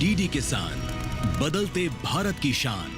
DD किसान, बदलते भारत की शान।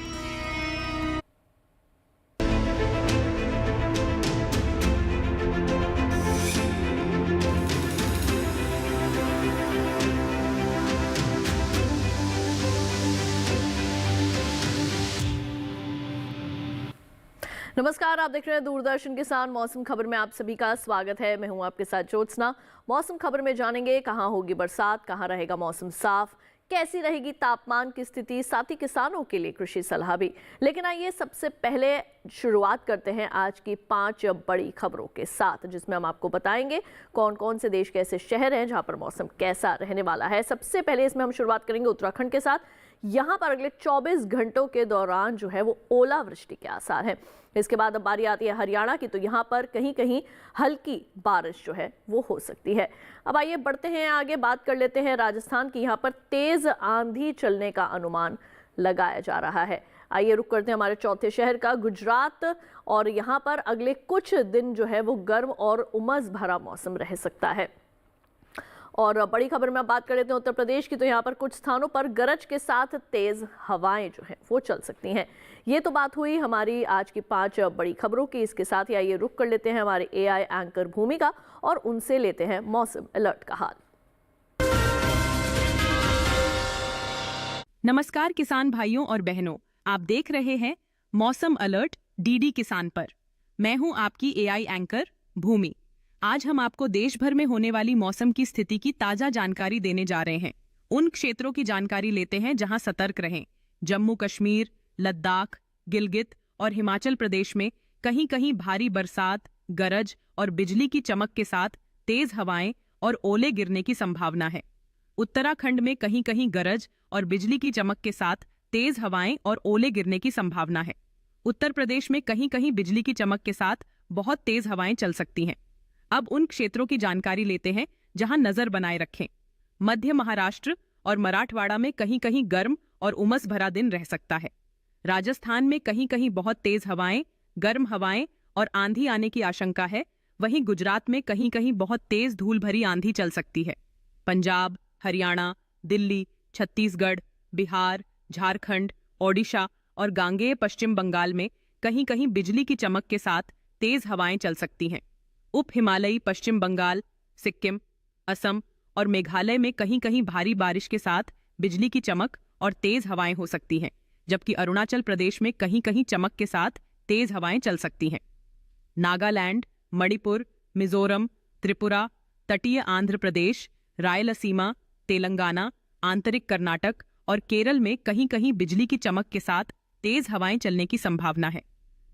नमस्कार, आप देख रहे हैं दूरदर्शन किसान। मौसम खबर में आप सभी का स्वागत है। मैं हूं आपके साथ ज्योत्सना। मौसम खबर में जानेंगे कहां होगी बरसात, कहां रहेगा मौसम साफ, कैसी रहेगी तापमान की स्थिति, साथ ही किसानों के लिए कृषि सलाह भी। लेकिन आइए सबसे पहले शुरुआत करते हैं आज की 5 बड़ी खबरों के साथ, जिसमें हम आपको बताएंगे कौन कौन से देश के ऐसे शहर हैं जहां पर मौसम कैसा रहने वाला है। सबसे पहले इसमें हम शुरुआत करेंगे उत्तराखंड के साथ। यहाँ पर अगले 24 घंटों के दौरान जो है वो ओलावृष्टि के आसार हैं। इसके बाद अब बारी आती है हरियाणा की, तो यहाँ पर कहीं कहीं हल्की बारिश जो है वो हो सकती है। अब आइए बढ़ते हैं आगे, बात कर लेते हैं राजस्थान की। यहाँ पर तेज आंधी चलने का अनुमान लगाया जा रहा है। आइए रुक करते हैं हमारे चौथे शहर का, गुजरात। और यहाँ पर अगले कुछ दिन जो है वो गर्म और उमस भरा मौसम रह सकता है। और बड़ी खबर में बात कर लेते हैं उत्तर प्रदेश की, तो यहाँ पर कुछ स्थानों पर गरज के साथ तेज हवाएं जो हैं वो चल सकती हैं। ये तो बात हुई हमारी आज की 5 बड़ी खबरों की। इसके साथ ही आइए रुक कर लेते हैं हमारे एआई एंकर भूमिका और उनसे लेते हैं मौसम अलर्ट का हाल। नमस्कार किसान भाइयों और बहनों, आप देख रहे हैं मौसम अलर्ट डीडी किसान पर। मैं हूं आपकी एआई एंकर भूमि। आज हम आपको देश भर में होने वाली मौसम की स्थिति की ताजा जानकारी देने जा रहे हैं। उन क्षेत्रों की जानकारी लेते हैं जहां सतर्क रहें। जम्मू कश्मीर, लद्दाख, गिलगित और हिमाचल प्रदेश में कहीं कहीं भारी बरसात, गरज और बिजली की चमक के साथ तेज हवाएं और ओले गिरने की संभावना है। उत्तराखंड में कहीं कहीं गरज और बिजली की चमक के साथ तेज हवाएं और ओले गिरने की संभावना है। उत्तर प्रदेश में कहीं कहीं बिजली की चमक के साथ बहुत तेज हवाएं चल सकती हैं। अब उन क्षेत्रों की जानकारी लेते हैं जहां नजर बनाए रखें। मध्य महाराष्ट्र और मराठवाड़ा में कहीं कहीं गर्म और उमस भरा दिन रह सकता है। राजस्थान में कहीं कहीं बहुत तेज हवाएं, गर्म हवाएं और आंधी आने की आशंका है। वहीं गुजरात में कहीं कहीं बहुत तेज धूल भरी आंधी चल सकती है। पंजाब, हरियाणा, दिल्ली, छत्तीसगढ़, बिहार, झारखंड, ओडिशा और गांगेय पश्चिम बंगाल में कहीं कहीं बिजली की चमक के साथ तेज हवाएं चल सकती हैं। उप हिमालयी पश्चिम बंगाल, सिक्किम, असम और मेघालय में कहीं कहीं भारी बारिश के साथ बिजली की चमक और तेज हवाएं हो सकती हैं, जबकि अरुणाचल प्रदेश में कहीं कहीं चमक के साथ तेज हवाएं चल सकती हैं। नागालैंड, मणिपुर, मिजोरम, त्रिपुरा, तटीय आंध्र प्रदेश, रायलसीमा, तेलंगाना, आंतरिक कर्नाटक और केरल में कहीं कहीं बिजली की चमक के साथ तेज हवाएं चलने की संभावना है।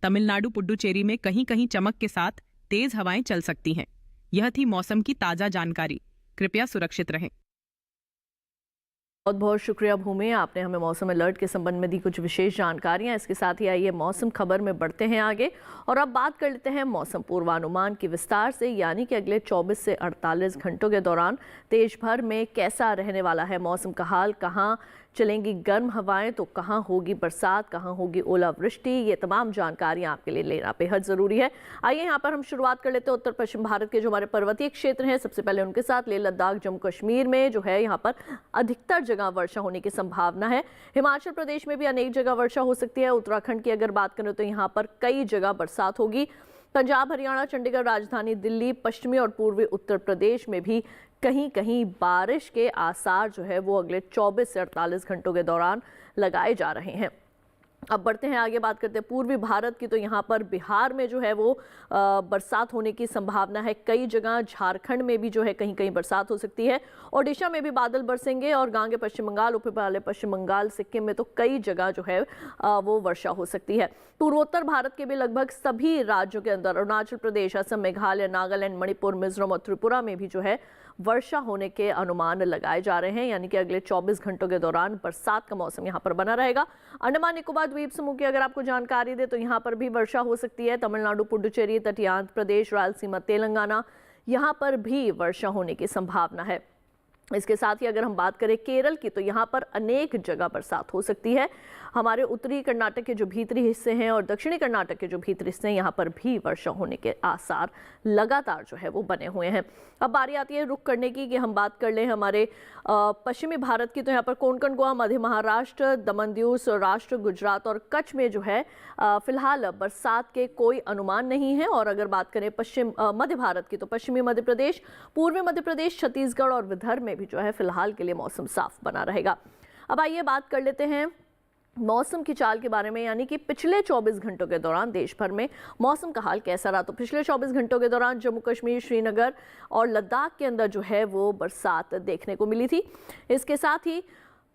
तमिलनाडु, पुडुचेरी में कहीं कहीं चमक के साथ तेज हवाएं चल सकती हैं। यह थी मौसम की ताजा जानकारी। कृपया सुरक्षित रहें। बहुत बहुत शुक्रिया भूमि, आपने हमें मौसम अलर्ट के संबंध में दी कुछ विशेष जानकारियां। इसके साथ ही आइए मौसम खबर में बढ़ते हैं आगे और अब बात कर लेते हैं मौसम पूर्वानुमान की विस्तार से, यानी कि अगले 24 से 48 घंटों के दौरान देश भर में कैसा रहने वाला है मौसम का हाल। कहां चलेंगी गर्म हवाएं, तो कहां होगी बरसात, कहां होगी ओलावृष्टि, ये तमाम जानकारियां आपके लिए लेना बेहद जरूरी है। आइए यहाँ पर हम शुरुआत कर लेते हैं उत्तर पश्चिम भारत के जो हमारे पर्वतीय क्षेत्र हैं। सबसे पहले उनके साथ लेह लद्दाख, जम्मू कश्मीर में जो है यहाँ पर अधिकतर जगह वर्षा होने की संभावना है। हिमाचल प्रदेश में भी अनेक जगह वर्षा हो सकती है। उत्तराखंड की अगर बात करें तो यहाँ पर कई जगह बरसात होगी। पंजाब, हरियाणा, चंडीगढ़, राजधानी दिल्ली, पश्चिमी और पूर्वी उत्तर प्रदेश में भी कहीं कहीं बारिश के आसार जो है वो अगले 24 से 48 घंटों के दौरान लगाए जा रहे हैं। अब बढ़ते हैं आगे, बात करते हैं पूर्वी भारत की, तो यहाँ पर बिहार में जो है वो बरसात होने की संभावना है। कई जगह झारखंड में भी जो है कहीं कहीं बरसात हो सकती है। ओडिशा में भी बादल बरसेंगे और गांगे पश्चिम बंगाल, उप हिमालय पश्चिम बंगाल, सिक्किम में तो कई जगह जो है वो वर्षा हो सकती है। पूर्वोत्तर भारत के भी लगभग सभी राज्यों के अंदर, अरुणाचल प्रदेश, असम, मेघालय, नागालैंड, मणिपुर, मिजोरम और त्रिपुरा में भी जो है वर्षा होने के अनुमान लगाए जा रहे हैं, यानी कि अगले 24 घंटों के दौरान बरसात का मौसम यहां पर बना रहेगा। अंडमान निकोबार द्वीप समूह की अगर आपको जानकारी दे तो यहां पर भी वर्षा हो सकती है। तमिलनाडु, पुडुचेरी, तटीय आंध्र प्रदेश, रायलसीमा, तेलंगाना, यहां पर भी वर्षा होने की संभावना है। इसके साथ ही अगर हम बात करें केरल की, तो यहाँ पर अनेक जगह बरसात हो सकती है। हमारे उत्तरी कर्नाटक के जो भीतरी हिस्से हैं और दक्षिणी कर्नाटक के जो भीतरी हिस्से हैं, यहाँ पर भी वर्षा होने के आसार लगातार जो है वो बने हुए हैं। अब बारी आती है रुख करने की, कि हम बात कर लें हमारे पश्चिमी भारत की। तो यहाँ पर कोंकण, गोवा, मध्य महाराष्ट्र, दमन दीव, सौराष्ट्र, गुजरात और कच्छ में जो है फिलहाल बरसात के कोई अनुमान नहीं है। और अगर बात करें मध्य भारत की, तो पश्चिमी मध्य प्रदेश, पूर्वी मध्य प्रदेश, छत्तीसगढ़ और विदर्भ में भी जो है फिलहाल के लिए मौसम साफ बना रहेगा। अब आइए बात कर लेते हैं मौसम की चाल के बारे में, यानी कि पिछले 24 घंटों के दौरान देश भर में मौसम का हाल कैसा रहा। तो पिछले 24 घंटों के दौरान जम्मू कश्मीर, श्रीनगर और लद्दाख के अंदर जो है वो बरसात देखने को मिली थी। इसके साथ ही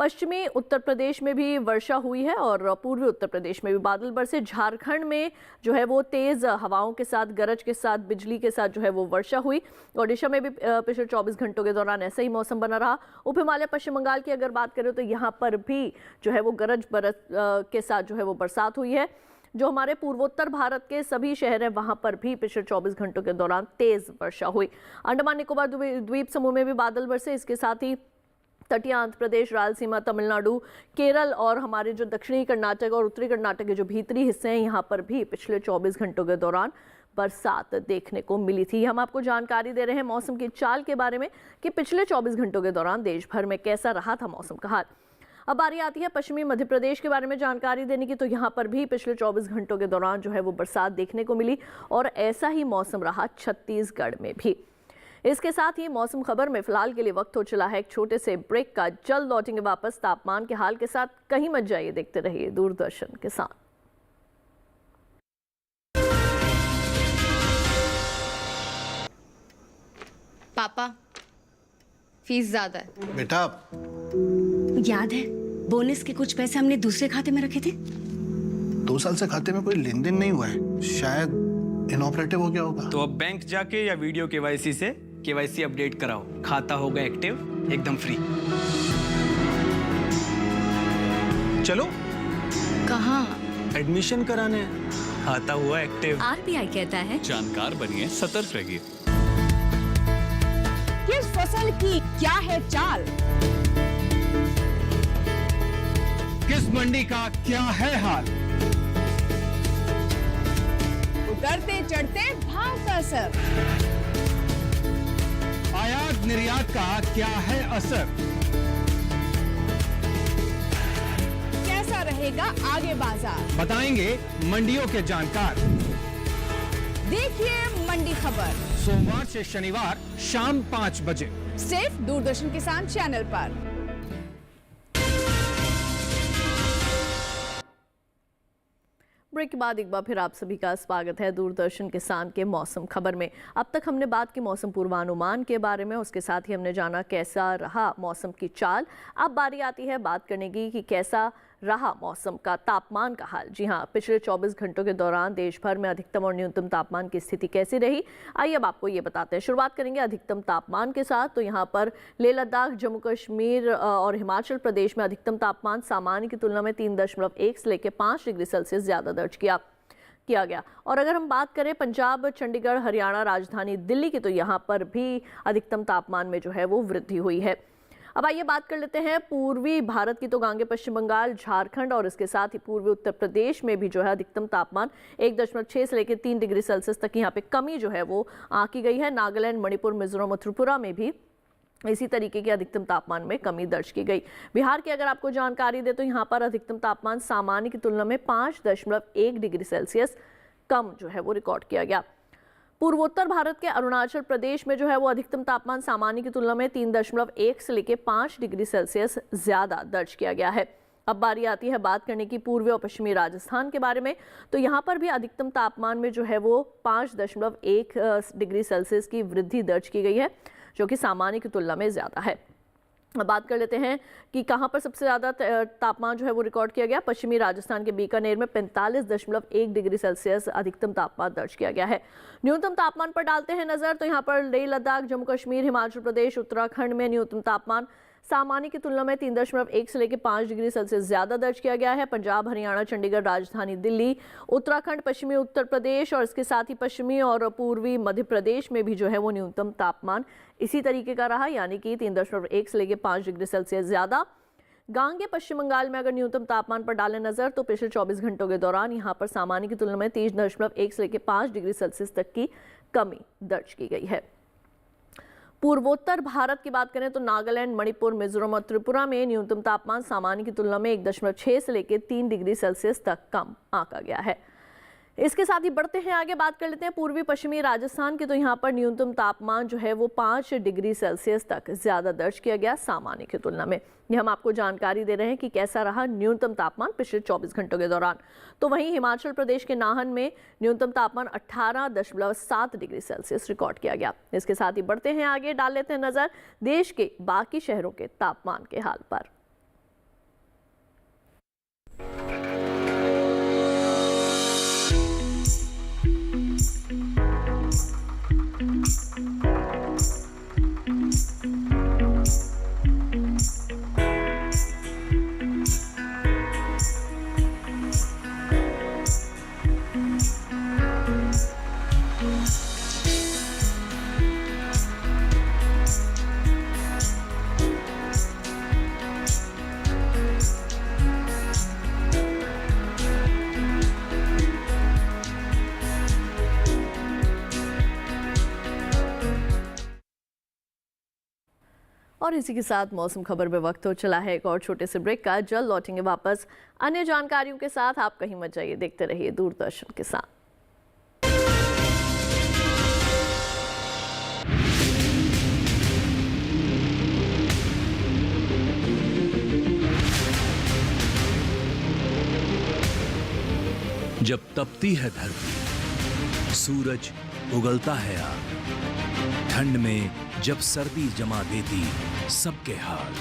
पश्चिमी उत्तर प्रदेश में भी वर्षा हुई है और पूर्वी उत्तर प्रदेश में भी बादल बरसे। झारखंड में जो है वो तेज हवाओं के साथ, गरज के साथ, बिजली के साथ जो है वो वर्षा हुई। ओडिशा में भी पिछले 24 घंटों के दौरान ऐसा ही मौसम बना रहा। उप हिमालय पश्चिम बंगाल की अगर बात करें, तो यहाँ पर भी जो है वो गरज बरस के साथ जो है वो बरसात हुई है। जो हमारे पूर्वोत्तर भारत के सभी शहर हैं, वहां पर भी पिछले 24 घंटों के दौरान तेज वर्षा हुई। अंडमान निकोबार द्वीप समूह में भी बादल बरसे। इसके साथ ही तटीय आंध्र प्रदेश, रायलसीमा, तमिलनाडु, केरल और हमारे जो दक्षिणी कर्नाटक और उत्तरी कर्नाटक के जो भीतरी हिस्से हैं, यहाँ पर भी पिछले 24 घंटों के दौरान बरसात देखने को मिली थी। हम आपको जानकारी दे रहे हैं मौसम की चाल के बारे में, कि पिछले 24 घंटों के दौरान देश भर में कैसा रहा था मौसम का हाल। अब बारी आती है पश्चिमी मध्य प्रदेश के बारे में जानकारी देने की। तो यहाँ पर भी पिछले 24 घंटों के दौरान जो है वो बरसात देखने को मिली और ऐसा ही मौसम रहा छत्तीसगढ़ में भी। इसके साथ ही मौसम खबर में फिलहाल के लिए वक्त हो चला है एक छोटे से ब्रेक का। जल्द लौटेंगे वापस तापमान के हाल के साथ। कहीं मत जाइए, देखते रहिए दूरदर्शन के साथ। पापा, फीस ज्यादा है। बेटा, याद है बोनस के कुछ पैसे हमने दूसरे खाते में रखे थे? 2 साल से खाते में कोई लेन देन नहीं हुआ है, शायद इनऑपरेटिव हो गया होगा। तो अब बैंक जाके या वीडियो केवाईसी से केवाईसी अपडेट कराओ, खाता होगा एक्टिव, एकदम फ्री। चलो। कहाँ? एडमिशन कराने। खाता हुआ एक्टिव। आरबीआई कहता है जानकार बनिए, सतर्क रहिए। किस फसल की क्या है चाल, किस मंडी का क्या है हाल, उतरते चढ़ते भाव का असर, आयात निर्यात का क्या है असर, कैसा रहेगा आगे बाजार, बताएंगे मंडियों के जानकार। देखिए मंडी खबर, सोमवार से शनिवार शाम 5 बजे सिर्फ दूरदर्शन किसान चैनल पर। ब्रेक के बाद एक बार फिर आप सभी का स्वागत है दूरदर्शन किसान के मौसम खबर में। अब तक हमने बात की मौसम पूर्वानुमान के बारे में, उसके साथ ही हमने जाना कैसा रहा मौसम की चाल। अब बारी आती है बात करने की कि कैसा रहा मौसम का तापमान का हाल। जी हाँ, पिछले 24 घंटों के दौरान देश भर में अधिकतम और न्यूनतम तापमान की स्थिति कैसी रही, आइए अब आपको ये बताते हैं। शुरुआत करेंगे अधिकतम तापमान के साथ। तो यहाँ पर लेह लद्दाख, जम्मू कश्मीर और हिमाचल प्रदेश में अधिकतम तापमान सामान्य की तुलना में 3.1 से लेकर 5 डिग्री सेल्सियस ज़्यादा दर्ज किया गया। और अगर हम बात करें पंजाब, चंडीगढ़, हरियाणा, राजधानी दिल्ली की, तो यहाँ पर भी अधिकतम तापमान में जो है वो वृद्धि हुई है। अब आइए बात कर लेते हैं पूर्वी भारत की। तो गांगे पश्चिम बंगाल, झारखंड और इसके साथ ही पूर्वी उत्तर प्रदेश में भी जो है अधिकतम तापमान 1.6 से लेकर 3 डिग्री सेल्सियस तक यहाँ पे कमी जो है वो आंकी गई है। नागालैंड, मणिपुर, मिजोरम और त्रिपुरा में भी इसी तरीके के अधिकतम तापमान में कमी दर्ज की गई। बिहार की अगर आपको जानकारी दे, तो यहाँ पर अधिकतम तापमान सामान्य की तुलना में 5.1 डिग्री सेल्सियस कम जो है वो रिकॉर्ड किया गया। पूर्वोत्तर भारत के अरुणाचल प्रदेश में जो है वो अधिकतम तापमान सामान्य की तुलना में 3.1 से लेकर 5 डिग्री सेल्सियस ज्यादा दर्ज किया गया है। अब बारी आती है बात करने की पूर्वी और पश्चिमी राजस्थान के बारे में। तो यहाँ पर भी अधिकतम तापमान में जो है वो 5.1 डिग्री सेल्सियस की वृद्धि दर्ज की गई है, जो कि सामान्य की तुलना में ज्यादा है। अब बात कर लेते हैं कि कहां पर सबसे ज़्यादा तापमान जो है वो रिकॉर्ड किया गया। पश्चिमी राजस्थान के बीकानेर में 45.1 डिग्री सेल्सियस अधिकतम तापमान दर्ज किया गया है। न्यूनतम तापमान पर डालते हैं नजर, तो यहाँ पर लेह लद्दाख, जम्मू कश्मीर, हिमाचल प्रदेश, उत्तराखंड में न्यूनतम तापमान सामान्य की तुलना में 3.1 से लेकर 5 डिग्री सेल्सियस ज्यादा दर्ज किया गया है। पंजाब, हरियाणा, चंडीगढ़, राजधानी दिल्ली, उत्तराखंड, पश्चिमी उत्तर प्रदेश और इसके साथ ही पश्चिमी और पूर्वी मध्य प्रदेश में भी जो है वो न्यूनतम तापमान इसी तरीके का रहा, यानी कि 3.1 से लेकर 5 डिग्री सेल्सियस ज्यादा। गांगे पश्चिम बंगाल में अगर न्यूनतम तापमान पर डालें नजर तो पिछले 24 घंटों के दौरान यहां पर सामान्य की तुलना में 3.1 से लेकर 5 डिग्री सेल्सियस तक की कमी दर्ज की गई है। पूर्वोत्तर भारत की बात करें तो नागालैंड, मणिपुर, मिजोरम और त्रिपुरा में न्यूनतम तापमान सामान्य की तुलना में 1.6 से लेकर 3 डिग्री सेल्सियस तक कम आंका गया है। इसके साथ ही बढ़ते हैं आगे, बात कर लेते हैं पूर्वी पश्चिमी राजस्थान की। तो यहाँ पर न्यूनतम तापमान जो है वो 5 डिग्री सेल्सियस तक ज्यादा दर्ज किया गया सामान्य की तुलना में। ये हम आपको जानकारी दे रहे हैं कि कैसा रहा न्यूनतम तापमान पिछले 24 घंटों के दौरान। तो वहीं हिमाचल प्रदेश के नाहन में न्यूनतम तापमान 18.7 डिग्री सेल्सियस रिकॉर्ड किया गया। इसके साथ ही बढ़ते हैं आगे, डाल लेते हैं नजर देश के बाकी शहरों के तापमान के हाल पर। और इसी के साथ मौसम खबर में वक्त हो चला है एक और छोटे से ब्रेक का। जल्द लौटेंगे वापस अन्य जानकारियों के साथ। आप कहीं मत जाइए, देखते रहिए दूरदर्शन के साथ। जब तपती है धरती, सूरज उगलता है आग, ठंड में जब सर्दी जमा देती सबके हाल,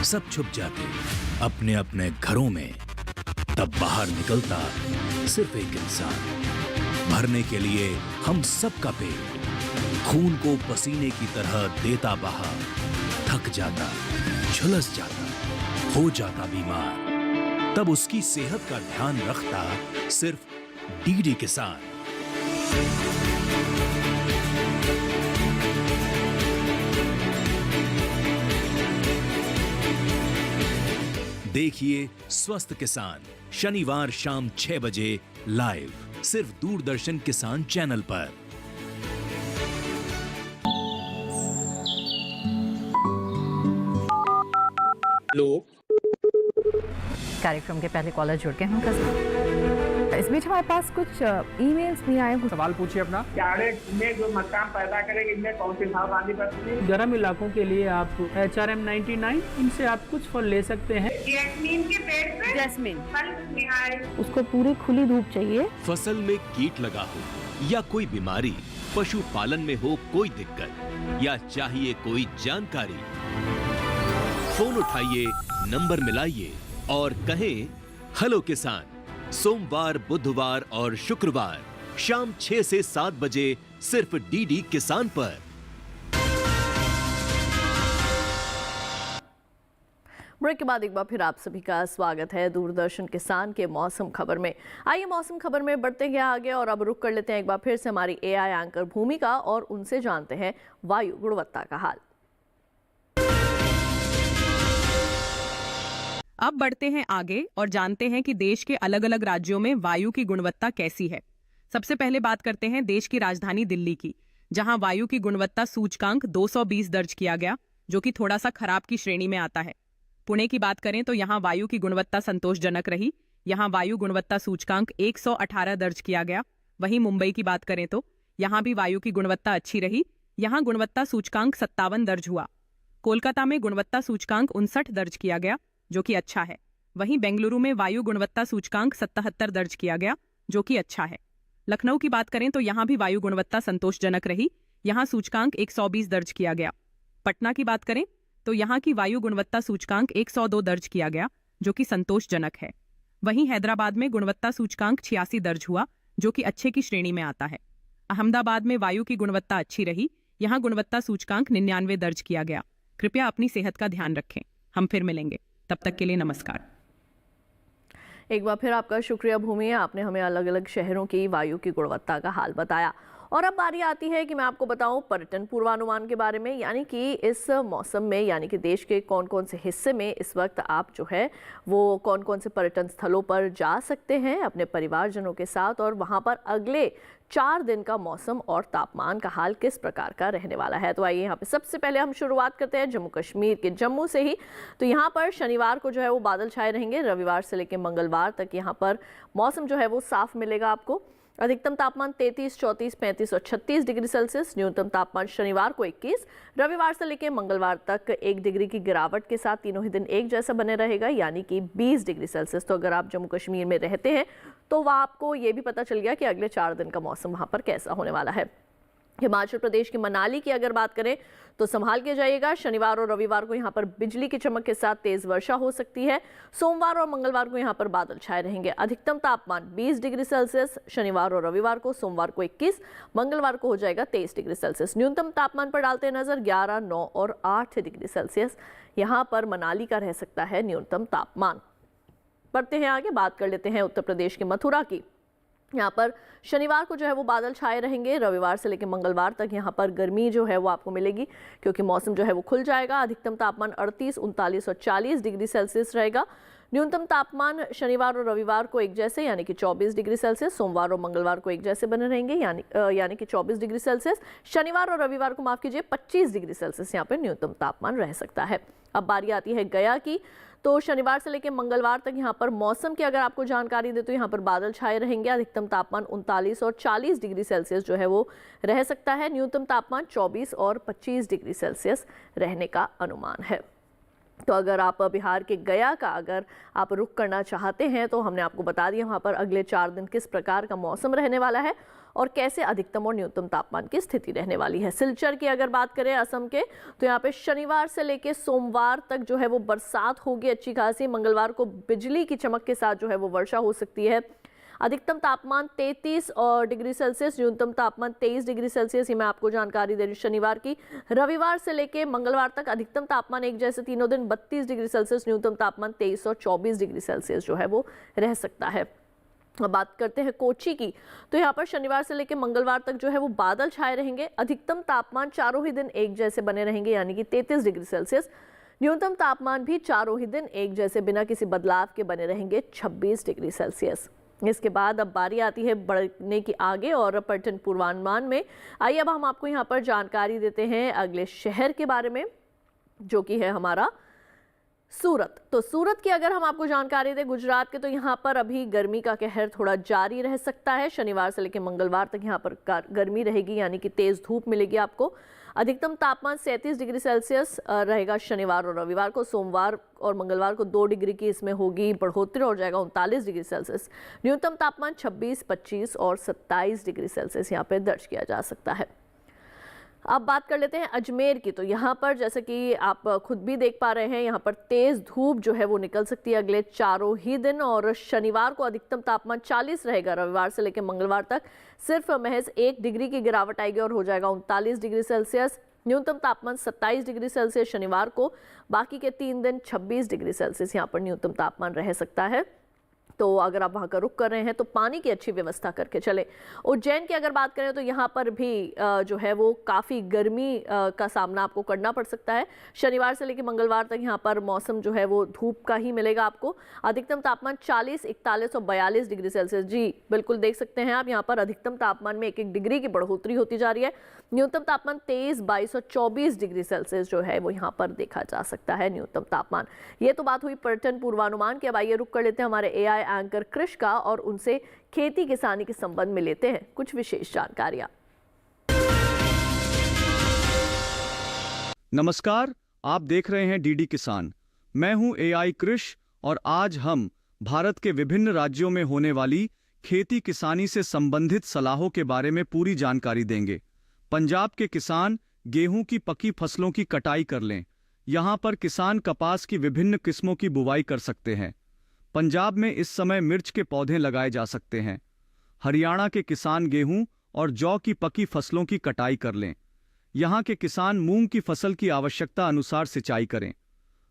सब छुप जाते अपने अपने घरों में, तब बाहर निकलता सिर्फ एक इंसान, भरने के लिए हम सबका पेट, खून को पसीने की तरह देता बहा, थक जाता, झुलस जाता, हो जाता बीमार, तब उसकी सेहत का ध्यान रखता सिर्फ डीडी किसान। देखिए स्वस्थ किसान शनिवार शाम 6 बजे लाइव सिर्फ दूरदर्शन किसान चैनल पर। हेलो, कार्यक्रम के पहले कॉलर जुड़ गए हैं। इस बीच हमारे पास कुछ ईमेल्स भी आए हैं। सवाल पूछिए अपना। में जो मकान पैदा करेंगे इनमें कौन सी सावधानी बरतनी है? गर्म इलाकों के लिए आप HRM 99 इनसे आप कुछ फल ले सकते हैं। जैस्मीन के पेड़ पे जैस्मीन फल निहाय, उसको पूरी खुली धूप चाहिए। फसल में कीट लगा हो या कोई बीमारी, पशुपालन में हो कोई दिक्कत या चाहिए कोई जानकारी, फोन उठाइए, नंबर मिलाइए और कहें हेलो किसान। सोमवार, बुधवार और शुक्रवार शाम 6 से 7 बजे सिर्फ डीडी किसान पर। ब्रेक के बाद एक बार फिर आप सभी का स्वागत है दूरदर्शन किसान के मौसम खबर में। आइए मौसम खबर में बढ़ते हैं आगे और अब रुक कर लेते हैं एक बार फिर से हमारी एआई एंकर भूमिका और उनसे जानते हैं वायु गुणवत्ता का हाल। अब बढ़ते हैं आगे और जानते हैं कि देश के अलग अलग राज्यों में वायु की गुणवत्ता कैसी है। सबसे पहले बात करते हैं देश की राजधानी दिल्ली की, जहां वायु की गुणवत्ता सूचकांक 220 दर्ज किया गया, जो कि थोड़ा सा खराब की श्रेणी में आता है। पुणे की बात करें तो यहां वायु की गुणवत्ता संतोषजनक रही, यहां वायु गुणवत्ता सूचकांक 118 दर्ज किया गया। वहीं मुंबई की बात करें तो यहां भी वायु की गुणवत्ता अच्छी रही, यहां गुणवत्ता सूचकांक 57 दर्ज हुआ। कोलकाता में गुणवत्ता सूचकांक 59 दर्ज किया गया, जो कि अच्छा है। वहीं बेंगलुरु में वायु गुणवत्ता सूचकांक 77 दर्ज किया गया, जो कि अच्छा है। लखनऊ की बात करें तो यहां भी वायु गुणवत्ता संतोषजनक रही, यहां सूचकांक 120 दर्ज किया गया। पटना की बात करें तो यहां की वायु गुणवत्ता सूचकांक 102 दर्ज किया गया, जो कि संतोषजनक है। वहीं हैदराबाद में गुणवत्ता सूचकांक 86 दर्ज हुआ, जो कि अच्छे की श्रेणी में आता है। अहमदाबाद में वायु की गुणवत्ता अच्छी रही, यहां गुणवत्ता सूचकांक 99 दर्ज किया गया। कृपया अपनी सेहत का ध्यान रखें। हम फिर मिलेंगे, तब तक के लिए नमस्कार। एक बार फिर आपका शुक्रिया भूमि, आपने हमें अलग अलग शहरों की वायु की गुणवत्ता का हाल बताया। और अब बारी आती है कि मैं आपको बताऊं पर्यटन पूर्वानुमान के बारे में, यानी कि इस मौसम में यानी कि देश के कौन कौन से हिस्से में इस वक्त आप जो है वो कौन कौन से पर्यटन स्थलों पर जा सकते हैं अपने परिवारजनों के साथ, और वहां पर अगले 4 दिन का मौसम और तापमान का हाल किस प्रकार का रहने वाला है। तो आइए यहाँ पे सबसे पहले हम शुरुआत करते हैं जम्मू कश्मीर के जम्मू से ही। तो यहाँ पर शनिवार को जो है वो बादल छाए रहेंगे, रविवार से लेकर मंगलवार तक यहाँ पर मौसम जो है वो साफ मिलेगा आपको। अधिकतम तापमान 33, 34, 35 और 36 डिग्री सेल्सियस। न्यूनतम तापमान शनिवार को 21, रविवार से लेकर मंगलवार तक 1 डिग्री की गिरावट के साथ तीनों ही दिन एक जैसा बने रहेगा, यानी कि 20 डिग्री सेल्सियस। तो अगर आप जम्मू कश्मीर में रहते हैं तो वह आपको ये भी पता चल गया कि अगले 4 दिन का मौसम वहाँ पर कैसा होने वाला है। हिमाचल प्रदेश की मनाली की अगर बात करें तो संभाल के जाइएगा। शनिवार और रविवार को यहाँ पर बिजली की चमक के साथ तेज वर्षा हो सकती है। सोमवार और मंगलवार को यहाँ पर बादल छाए रहेंगे। अधिकतम तापमान 20 डिग्री सेल्सियस शनिवार और रविवार को, सोमवार को 21, मंगलवार को हो जाएगा 23 डिग्री सेल्सियस। न्यूनतम तापमान पर डालते नजर 11, 9 और 8 डिग्री सेल्सियस यहाँ पर मनाली का रह सकता है न्यूनतम तापमान। बढ़ते हैं आगे, बात कर लेते हैं उत्तर प्रदेश के मथुरा की। यहाँ पर शनिवार को जो है वो बादल छाए रहेंगे, रविवार से लेकर मंगलवार तक यहाँ पर गर्मी जो है वो आपको मिलेगी क्योंकि मौसम जो है वो खुल जाएगा। अधिकतम तापमान 38, 39 और 40 डिग्री सेल्सियस रहेगा। न्यूनतम तापमान शनिवार और रविवार को एक जैसे यानी कि 24 डिग्री सेल्सियस, सोमवार और मंगलवार को एक जैसे बने रहेंगे यानी कि 24 डिग्री सेल्सियस। शनिवार और रविवार को माफ कीजिए 25 डिग्री सेल्सियस यहाँ पर न्यूनतम तापमान रह सकता है। अब बारी आती है गया की। तो शनिवार से लेकर मंगलवार तक यहाँ पर मौसम की अगर आपको जानकारी दे तो यहाँ पर बादल छाए रहेंगे। अधिकतम तापमान 39 और 40 डिग्री सेल्सियस जो है वो रह सकता है। न्यूनतम तापमान 24 और 25 डिग्री सेल्सियस रहने का अनुमान है। तो अगर आप बिहार के गया का अगर आप रुख करना चाहते हैं तो हमने आपको बता दिया वहाँ पर अगले 4 दिन किस प्रकार का मौसम रहने वाला है और कैसे अधिकतम और न्यूनतम तापमान की स्थिति रहने वाली है। सिलचर की अगर बात करें असम के, तो यहाँ पे शनिवार से लेके सोमवार तक जो है वो बरसात होगी अच्छी खासी। मंगलवार को बिजली की चमक के साथ जो है वो वर्षा हो सकती है। अधिकतम तापमान 33 डिग्री सेल्सियस, न्यूनतम तापमान 23 डिग्री सेल्सियस। ये मैं आपको जानकारी दे रही हूँ शनिवार की। रविवार से लेके मंगलवार तक अधिकतम तापमान एक जैसे तीनों दिन 32 डिग्री सेल्सियस, न्यूनतम तापमान 23 और 24 डिग्री सेल्सियस जो है वो रह सकता है। अब बात करते हैं कोची की। तो यहाँ पर शनिवार से लेकर मंगलवार तक जो है वो बादल छाए रहेंगे। अधिकतम तापमान चारों ही दिन एक जैसे बने रहेंगे यानी कि 33 डिग्री सेल्सियस। न्यूनतम तापमान भी चारों ही दिन एक जैसे बिना किसी बदलाव के बने रहेंगे 26 डिग्री सेल्सियस। इसके बाद अब बारी आती है बढ़ने की आगे और पर्यटन पूर्वानुमान में। आइए अब हम आपको यहाँ पर जानकारी देते हैं अगले शहर के बारे में जो कि है हमारा सूरत। तो सूरत की अगर हम आपको जानकारी दें गुजरात के, तो यहाँ पर अभी गर्मी का कहर थोड़ा जारी रह सकता है। शनिवार से लेकर मंगलवार तक यहाँ पर गर्मी रहेगी यानी कि तेज धूप मिलेगी आपको। अधिकतम तापमान 37 डिग्री सेल्सियस रहेगा शनिवार और रविवार को। सोमवार और मंगलवार को 2 डिग्री की इसमें होगी बढ़ोतरी हो जाएगा 39 डिग्री सेल्सियस। न्यूनतम तापमान 26, 25 और 27 डिग्री सेल्सियस यहाँ पे दर्ज किया जा सकता है। अब बात कर लेते हैं अजमेर की। तो यहाँ पर जैसे कि आप खुद भी देख पा रहे हैं यहाँ पर तेज धूप जो है वो निकल सकती है अगले चारों ही दिन। और शनिवार को अधिकतम तापमान 40 रहेगा, रविवार से लेकर मंगलवार तक सिर्फ महज 1 डिग्री की गिरावट आएगी और हो जाएगा 39 डिग्री सेल्सियस। न्यूनतम तापमान 27 डिग्री सेल्सियस शनिवार को, बाकी के 3 दिन 26 डिग्री सेल्सियस यहाँ पर न्यूनतम तापमान रह सकता है। तो अगर आप वहाँ का रुख कर रहे हैं तो पानी की अच्छी व्यवस्था करके चले। उज्जैन की अगर बात करें तो यहाँ पर भी जो है वो काफ़ी गर्मी का सामना आपको करना पड़ सकता है। शनिवार से लेकर मंगलवार तक यहाँ पर मौसम जो है वो धूप का ही मिलेगा आपको। अधिकतम तापमान 40, 41 और 42 डिग्री सेल्सियस। जी बिल्कुल देख सकते हैं आप यहाँ पर अधिकतम तापमान में 1-1 डिग्री की बढ़ोतरी होती जा रही है। न्यूनतम तापमान 23, 22 और 24 डिग्री सेल्सियस जो है वो यहाँ पर देखा जा सकता है न्यूनतम तापमान। ये तो बात हुई पर्यटन पूर्वानुमान की। अब आइए रुक कर लेते हैं हमारे AI एंकर कृष का और उनसे खेती किसानी के संबंध में लेते हैं कुछ विशेष जानकारियां। नमस्कार, आप देख रहे हैं डीडी किसान। मैं हूं AI कृष और आज हम भारत के विभिन्न राज्यों में होने वाली खेती किसानी से संबंधित सलाहों के बारे में पूरी जानकारी देंगे। पंजाब के किसान गेहूं की पकी फसलों की कटाई कर लें। यहां पर किसान कपास की विभिन्न किस्मों की बुवाई कर सकते हैं। पंजाब में इस समय मिर्च के पौधे लगाए जा सकते हैं। हरियाणा के किसान गेहूं और जौ की पकी फसलों की कटाई कर लें। यहाँ के किसान मूंग की फसल की आवश्यकता अनुसार सिंचाई करें।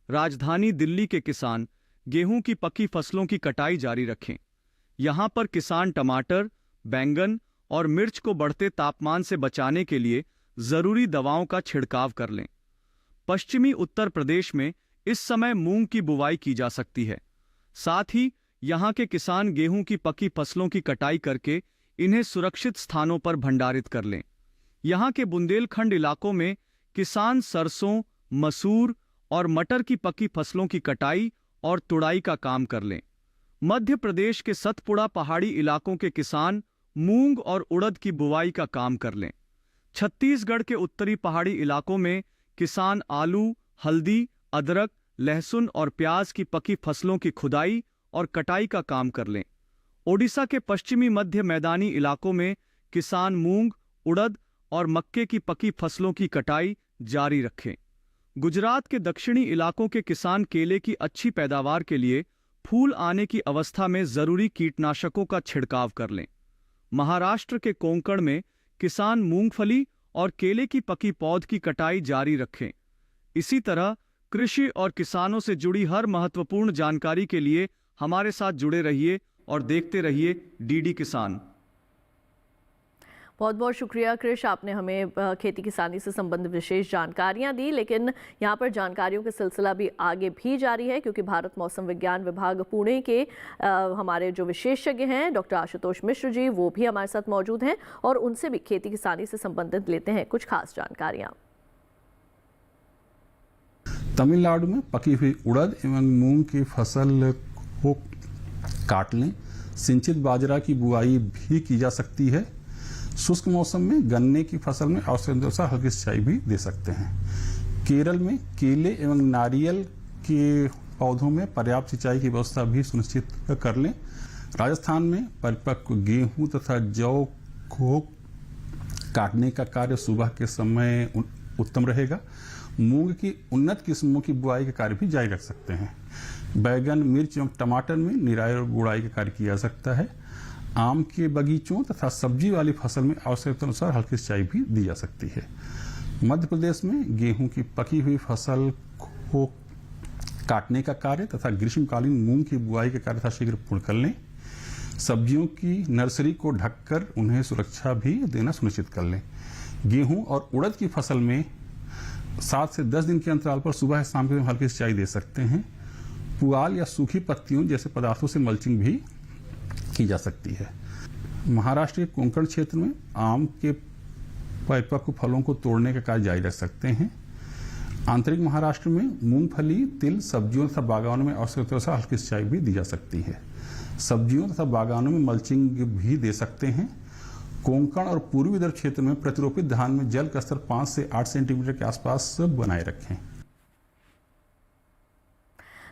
राजधानी दिल्ली के किसान गेहूं की पकी फसलों की कटाई जारी रखें। यहाँ पर किसान टमाटर, बैंगन और मिर्च को बढ़ते तापमान से बचाने के लिए जरूरी दवाओं का छिड़काव कर लें। पश्चिमी उत्तर प्रदेश में इस समय मूंग की बुवाई की जा सकती है। साथ ही यहाँ के किसान गेहूं की पकी फसलों की कटाई करके इन्हें सुरक्षित स्थानों पर भंडारित कर लें। यहाँ के बुंदेलखंड इलाकों में किसान सरसों, मसूर और मटर की पकी फसलों की कटाई और तुड़ाई का काम कर लें। मध्य प्रदेश के सतपुड़ा पहाड़ी इलाकों के किसान मूंग और उड़द की बुवाई का काम कर लें। छत्तीसगढ़ के उत्तरी पहाड़ी इलाकों में किसान आलू, हल्दी, अदरक, लहसुन और प्याज की पकी फसलों की खुदाई और कटाई का काम कर लें। ओडिशा के पश्चिमी मध्य मैदानी इलाकों में किसान मूंग, उड़द और मक्के की पकी फसलों की कटाई जारी रखें। गुजरात के दक्षिणी इलाकों के किसान केले की अच्छी पैदावार के लिए फूल आने की अवस्था में जरूरी कीटनाशकों का छिड़काव कर लें। महाराष्ट्र के कोंकण में किसान मूंगफली और केले की पकी पौध की कटाई जारी रखें। इसी तरह कृषि और किसानों से जुड़ी हर महत्वपूर्ण जानकारी के लिए हमारे साथ जुड़े रहिए और देखते रहिए डीडी किसान। बहुत बहुत शुक्रिया कृष, आपने हमें खेती किसानी से संबंधित विशेष जानकारियां दी। लेकिन यहाँ पर जानकारियों का सिलसिला भी आगे भी जारी है, क्योंकि भारत मौसम विज्ञान विभाग पुणे के हमारे जो विशेषज्ञ हैं डॉक्टर आशुतोष मिश्र जी, वो भी हमारे साथ मौजूद हैं और उनसे भी खेती किसानी से संबंधित लेते हैं कुछ खास जानकारियाँ। तमिलनाडु में पकी हुई उड़द एवं मूंग की फसल को काट लें। सिंचित बाजरा की बुआई भी की जा सकती है। शुष्क मौसम में गन्ने की फसल में आवश्यकतानुसार हल्की सिंचाई भी दे सकते हैं। केरल में केले एवं नारियल के पौधों में पर्याप्त सिंचाई की व्यवस्था भी सुनिश्चित कर लें। राजस्थान में परिपक्व गेहूं तथा जौ को काटने का कार्य सुबह के समय उत्तम रहेगा। मूंग की उन्नत किस्मों की बुआई का कार्य भी जारी रख सकते हैं। बैगन, मिर्च एवं टमाटर में निराई और गुड़ाई का कार्य किया जा सकता है। आम के बगीचों तथा सब्जी वाली फसल में आवश्यकता अनुसार हल्की सिंचाई भी दी जा सकती है। मध्य प्रदेश में गेहूं की पकी हुई फसल को काटने का कार्य तथा ग्रीष्मकालीन मूंग की बुआई का कार्य शीघ्र पूर्ण कर लें। सब्जियों की नर्सरी को ढककर उन्हें सुरक्षा भी देना सुनिश्चित कर लें। गेहूं और उड़द की फसल में 7 से 10 दिन के अंतराल पर सुबह शाम के हल्की सिंचाई दे सकते हैं। पुआल या सूखी पत्तियों जैसे पदार्थों से मल्चिंग भी की जा सकती है। महाराष्ट्र के कोंकण क्षेत्र में आम के परिपक्व फलों को तोड़ने का कार्य जारी रख सकते हैं। आंतरिक महाराष्ट्र में मूंगफली, तिल, सब्जियों तथा बागानों में आवश्यकता हल्की सिंचाई भी दी जा सकती है। सब्जियों तथा बागानों में मल्चिंग भी दे सकते हैं। कोंकण और पूर्वी विदर्भ क्षेत्र में प्रतिरोपित धान में जल का स्तर 5 से 8 सेंटीमीटर के आसपास बनाए रखें।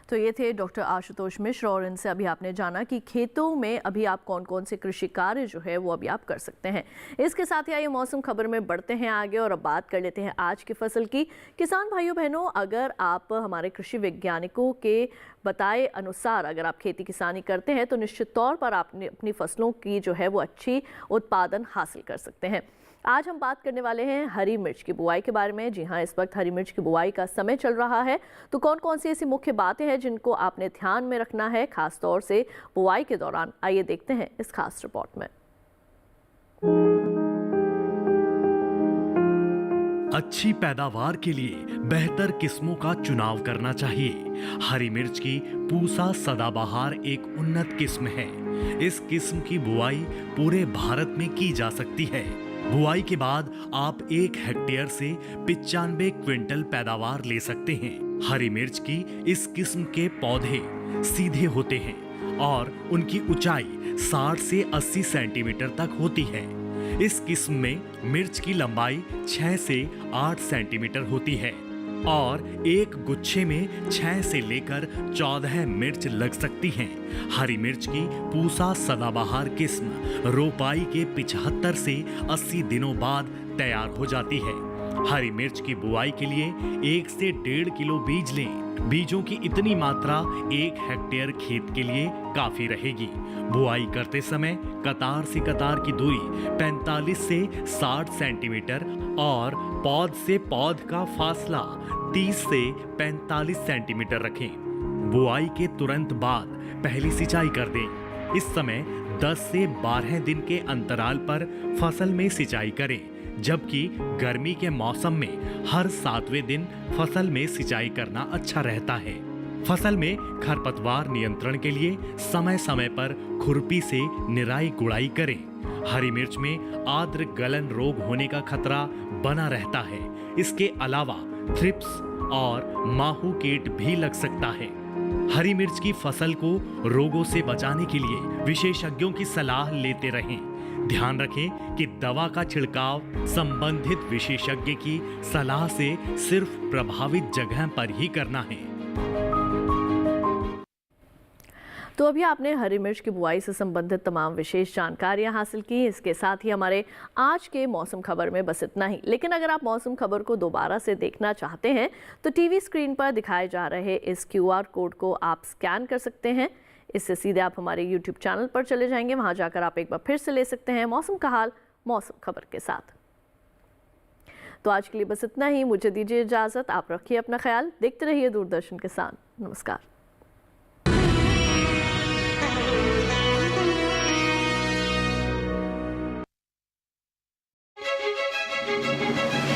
तो ये थे डॉक्टर आशुतोष मिश्र और इनसे अभी आपने जाना कि खेतों में अभी आप कौन कौन से कृषि कार्य जो है वो अभी आप कर सकते हैं। इसके साथ ही आइए मौसम खबर में बढ़ते हैं आगे और अब बात कर लेते हैं आज की फसल की। किसान भाइयों बहनों, अगर आप हमारे कृषि वैज्ञानिकों के बताए अनुसार अगर आप खेती किसानी करते हैं तो निश्चित तौर पर आप अपनी फसलों की जो है वो अच्छी उत्पादन हासिल कर सकते हैं। आज हम बात करने वाले हैं हरी मिर्च की बुआई के बारे में। जी हाँ, इस वक्त हरी मिर्च की बुआई का समय चल रहा है, तो कौन कौन सी ऐसी मुख्य बातें हैं जिनको आपने ध्यान में रखना है खास तौर से बुआई के दौरान, आइए देखते हैं इस खास रिपोर्ट में। अच्छी पैदावार के लिए बेहतर किस्मों का चुनाव करना चाहिए। हरी मिर्च की पूसा सदाबहार एक उन्नत किस्म है। इस किस्म की बुआई पूरे भारत में की जा सकती है। बुआई के बाद आप 1 हेक्टेयर से 95 क्विंटल पैदावार ले सकते हैं। हरी मिर्च की इस किस्म के पौधे सीधे होते हैं और उनकी ऊंचाई 60 से 80 सेंटीमीटर तक होती है। इस किस्म में मिर्च की लंबाई 6 से 8 सेंटीमीटर होती है और एक गुच्छे में 6 से लेकर 14 मिर्च लग सकती हैं। हरी मिर्च की पूसा सदाबहार किस्म रोपाई के 75 से 80 दिनों बाद तैयार हो जाती है। हरी मिर्च की बुआई के लिए 1 से 1.5 किलो बीज लें। बीजों की इतनी मात्रा 1 हेक्टेयर खेत के लिए काफी रहेगी। बुआई करते समय कतार से कतार की दूरी 45 से 60 सेंटीमीटर और पौध से पौध का फासला 30 से 45 सेंटीमीटर रखें। बुआई के तुरंत बाद पहली सिंचाई कर दें। इस समय 10 से 12 दिन के अंतराल पर फसल में सिंचाई करें, जबकि गर्मी के मौसम में हर 7वें दिन फसल में सिंचाई करना अच्छा रहता है। फसल में खरपतवार नियंत्रण के लिए समय समय पर खुरपी से निराई गुड़ाई करें। हरी मिर्च में आर्द्र गलन रोग होने का खतरा बना रहता है। इसके अलावा थ्रिप्स और माहू कीट भी लग सकता है। हरी मिर्च की फसल को रोगों से बचाने के लिए विशेषज्ञों की सलाह लेते रहें। ध्यान रखें कि दवा का छिड़काव संबंधित विशेषज्ञ की सलाह से सिर्फ प्रभावित जगह पर ही करना है। तो अभी आपने हरी मिर्च की बुआई से संबंधित तमाम विशेष जानकारियां हासिल की। इसके साथ ही हमारे आज के मौसम खबर में बस इतना ही। लेकिन अगर आप मौसम खबर को दोबारा से देखना चाहते हैं तो टीवी स्क्रीन पर दिखाए जा रहे इस QR कोड को आप स्कैन कर सकते हैं। इससे सीधे आप हमारे YouTube चैनल पर चले जाएंगे। वहां जाकर आप एक बार फिर से ले सकते हैं मौसम का हाल मौसम खबर के साथ। तो आज के लिए बस इतना ही। मुझे दीजिए इजाजत। आप रखिए अपना ख्याल। देखते रहिए दूरदर्शन किसान। नमस्कार।